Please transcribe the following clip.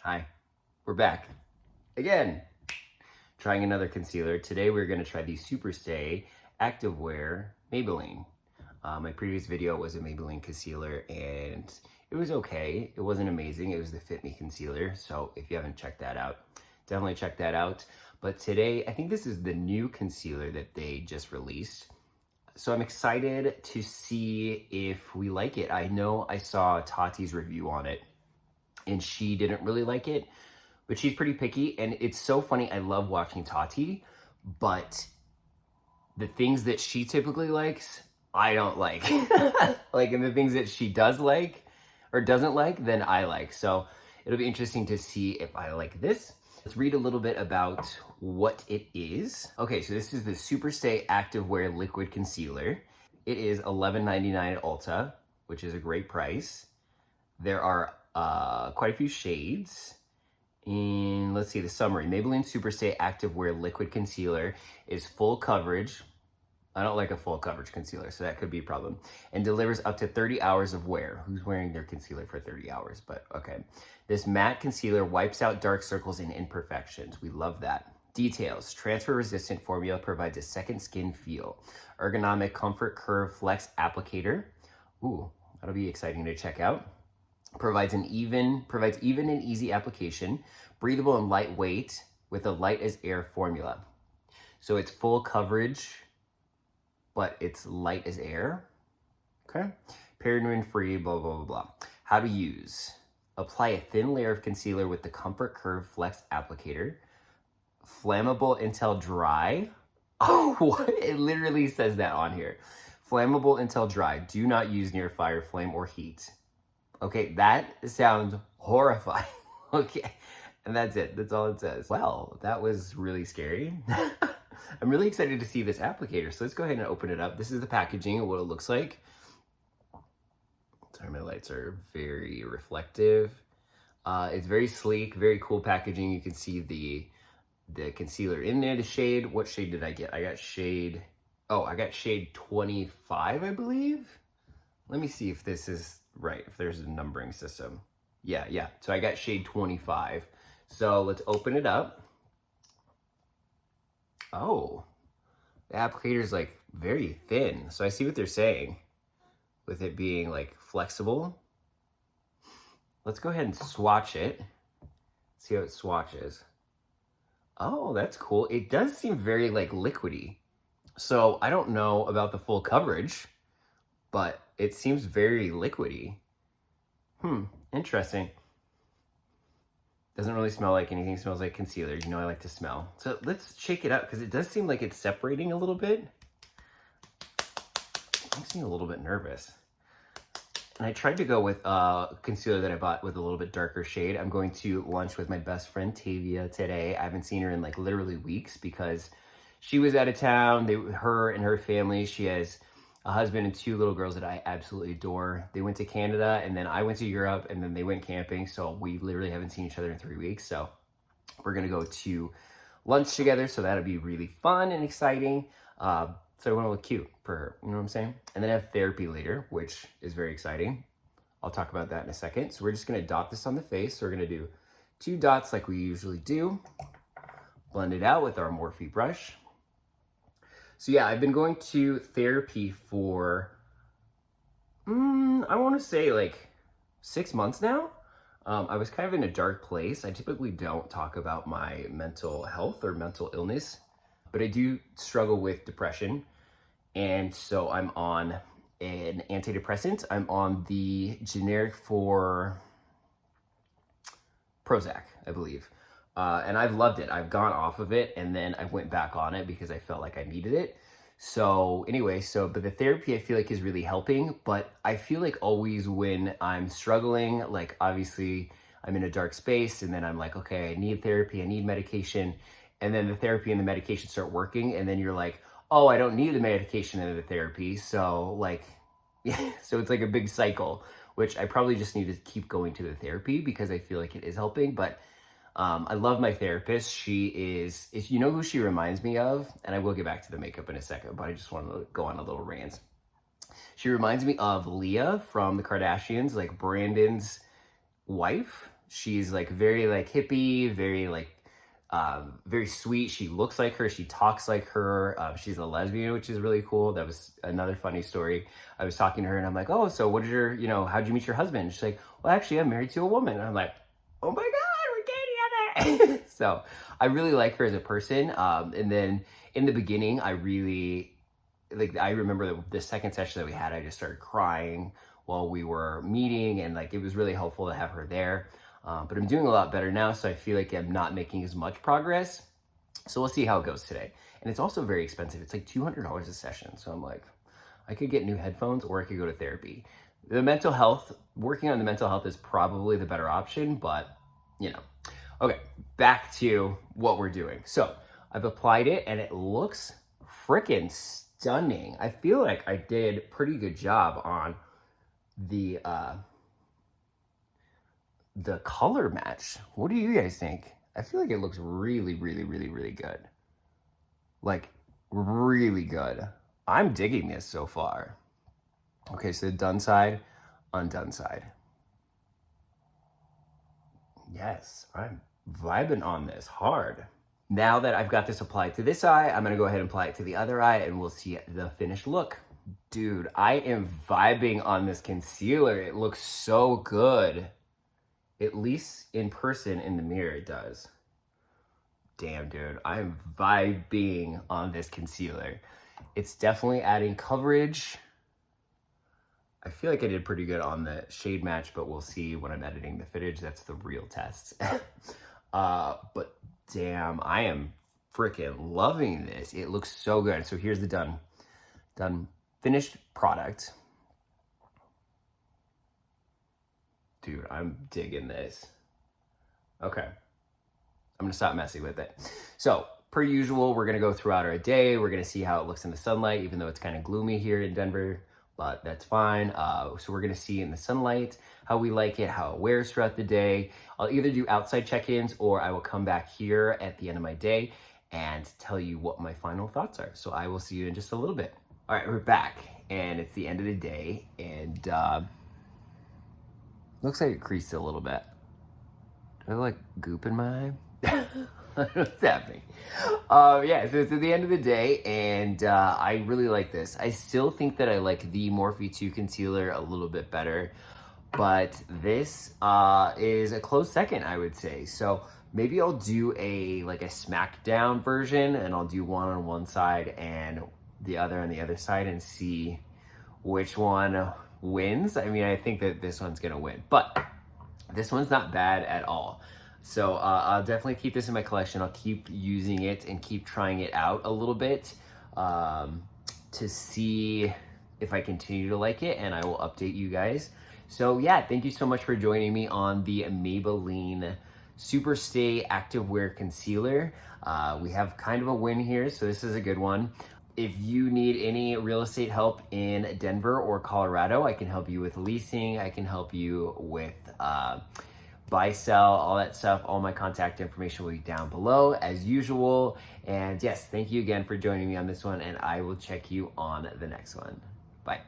Hi, we're back again, trying another concealer. Today we're going to try the Super Stay Activewear Maybelline. My previous video was a Maybelline concealer and it was okay. It wasn't amazing. It was the Fit Me concealer. So if you haven't checked that out, definitely check that out. But today, I think this is the new concealer that they just released. So I'm excited to see if we like it. I know I saw Tati's review on it and she didn't really like it, but she's pretty picky. And it's so funny. I love watching Tati, but the things that she typically likes, I don't like. Like, and the things that she does like or doesn't like, then I like. So it'll be interesting to see if I like this. Let's read a little bit about what it is. Okay, so this is the Super Stay Activewear Liquid Concealer. It is $11.99 at Ulta, which is a great price. There are quite a few shades. And let's see the summary. Maybelline Super Stay Activewear Liquid Concealer is full coverage. I don't like a full coverage concealer, so that could be a problem. And delivers up to 30 hours of wear. Who's wearing their concealer for 30 hours? But okay. This matte concealer wipes out dark circles and imperfections. We love that. Details. Transfer-resistant formula provides a second skin feel. Ergonomic Comfort Curve Flex Applicator. Ooh, that'll be exciting to check out. Provides even and easy application. Breathable and lightweight with a light as air formula. So it's full coverage, but it's light as air. Okay. Paraben free, blah, blah, blah, blah. How to use. Apply a thin layer of concealer with the Comfort Curve Flex Applicator. Flammable until dry. Oh, what? It literally says that on here. Flammable until dry. Do not use near fire, flame, or heat. Okay, that sounds horrifying. Okay, and that's it. That's all it says. Well, that was really scary. I'm really excited to see this applicator. So let's go ahead and open it up. This is the packaging of what it looks like. Sorry, my lights are very reflective. It's very sleek, very cool packaging. You can see the concealer in there, the shade. What shade did I get? I got shade 25, I believe. Let me see if this is right, if there's a numbering system. Yeah. So I got shade 25. So let's open it up. Oh, the applicator is like very thin. So I see what they're saying with it being like flexible. Let's go ahead and swatch it. See how it swatches. Oh, that's cool. It does seem very like liquidy. So I don't know about the full coverage, but it seems very liquidy. Interesting. Doesn't really smell like anything. It smells like concealer. You know I like to smell. So let's shake it up because it does seem like it's separating a little bit. It makes me a little bit nervous. And I tried to go with a concealer that I bought with a little bit darker shade. I'm going to lunch with my best friend Tavia today. I haven't seen her in like literally weeks because she was out of town. Her and her family, she has a husband and two little girls that I absolutely adore. They went to Canada and then I went to Europe and then they went camping. So we literally haven't seen each other in 3 weeks. So we're gonna go to lunch together. So that'll be really fun and exciting. So I want to look cute for her, you know what I'm saying? And then I have therapy later, which is very exciting. I'll talk about that in a second. So we're just gonna dot this on the face. So we're gonna do 2 dots like we usually do. Blend it out with our Morphe brush. So yeah, I've been going to therapy for, I want to say like 6 months now. I was kind of in a dark place. I typically don't talk about my mental health or mental illness, but I do struggle with depression. And so I'm on an antidepressant. I'm on the generic for Prozac, I believe. And I've loved it. I've gone off of it and then I went back on it because I felt like I needed it. So anyway, but the therapy I feel like is really helping, but I feel like always when I'm struggling, like obviously I'm in a dark space and then I'm like, okay, I need therapy, I need medication. And then the therapy and the medication start working. And then you're like, oh, I don't need the medication and the therapy. So like, yeah, so it's like a big cycle, which I probably just need to keep going to the therapy because I feel like it is helping. But I love my therapist. She is, you know who she reminds me of? And I will get back to the makeup in a second, but I just want to go on a little rant. She reminds me of Leah from the Kardashians, like Brandon's wife. She's like very like hippie, very like very sweet. She looks like her. She talks like her. She's a lesbian, which is really cool. That was another funny story. I was talking to her and I'm like, oh, so what is your, how'd you meet your husband? She's like, well, actually, I'm married to a woman. And I'm like, oh my God, we're gay together. So I really like her as a person. And then in the beginning, I remember the second session that we had, I just started crying while we were meeting, and like it was really helpful to have her there. But I'm doing a lot better now, so I feel like I'm not making as much progress. So we'll see how it goes today. And it's also very expensive. It's like $200 a session. So I'm like, I could get new headphones or I could go to therapy. Working on the mental health is probably the better option, but Okay, back to what we're doing. So I've applied it and it looks freaking stunning. I feel like I did a pretty good job on the color match. What do you guys think? I feel like it looks really, really, really, really good. Like, really good. I'm digging this so far. Okay, so done side, undone side. Yes, I'm vibing on this hard. Now that I've got this applied to this eye, I'm gonna go ahead and apply it to the other eye and we'll see the finished look. Dude, I am vibing on this concealer. It looks so good. At least in person in the mirror it does. Damn, dude, I'm vibing on this concealer. It's definitely adding coverage. I feel like I did pretty good on the shade match, but we'll see when I'm editing the footage. That's the real test. But damn, I am freaking loving this. It looks so good. So here's the done finished product. Dude, I'm digging this. Okay, I'm gonna stop messing with it. So per usual, we're gonna go throughout our day. We're gonna see how it looks in the sunlight, even though it's kind of gloomy here in Denver, but that's fine. So we're gonna see in the sunlight how we like it, how it wears throughout the day. I'll either do outside check-ins or I will come back here at the end of my day and tell you what my final thoughts are. So I will see you in just a little bit. All right, we're back and it's the end of the day and looks like it creased a little bit. Do I have like goop in my eye? What's happening? Yeah, so it's at the end of the day, and I really like this. I still think that I like the Morphe 2 concealer a little bit better, but this is a close second, I would say. So maybe I'll do a smackdown version, and I'll do one on one side and the other on the other side, and see which one wins. I mean, I think that this one's gonna win, but this one's not bad at all. So I'll definitely keep this in my collection. I'll keep using it and keep trying it out a little bit to see if I continue to like it, and I will update you guys. So yeah, thank you so much for joining me on the Maybelline Super Stay Activewear Concealer. We have kind of a win here, so this is a good one. If you need any real estate help in Denver or Colorado, I can help you with leasing. I can help you with buy, sell, all that stuff. All my contact information will be down below as usual. And yes, thank you again for joining me on this one, and I will check you on the next one. Bye.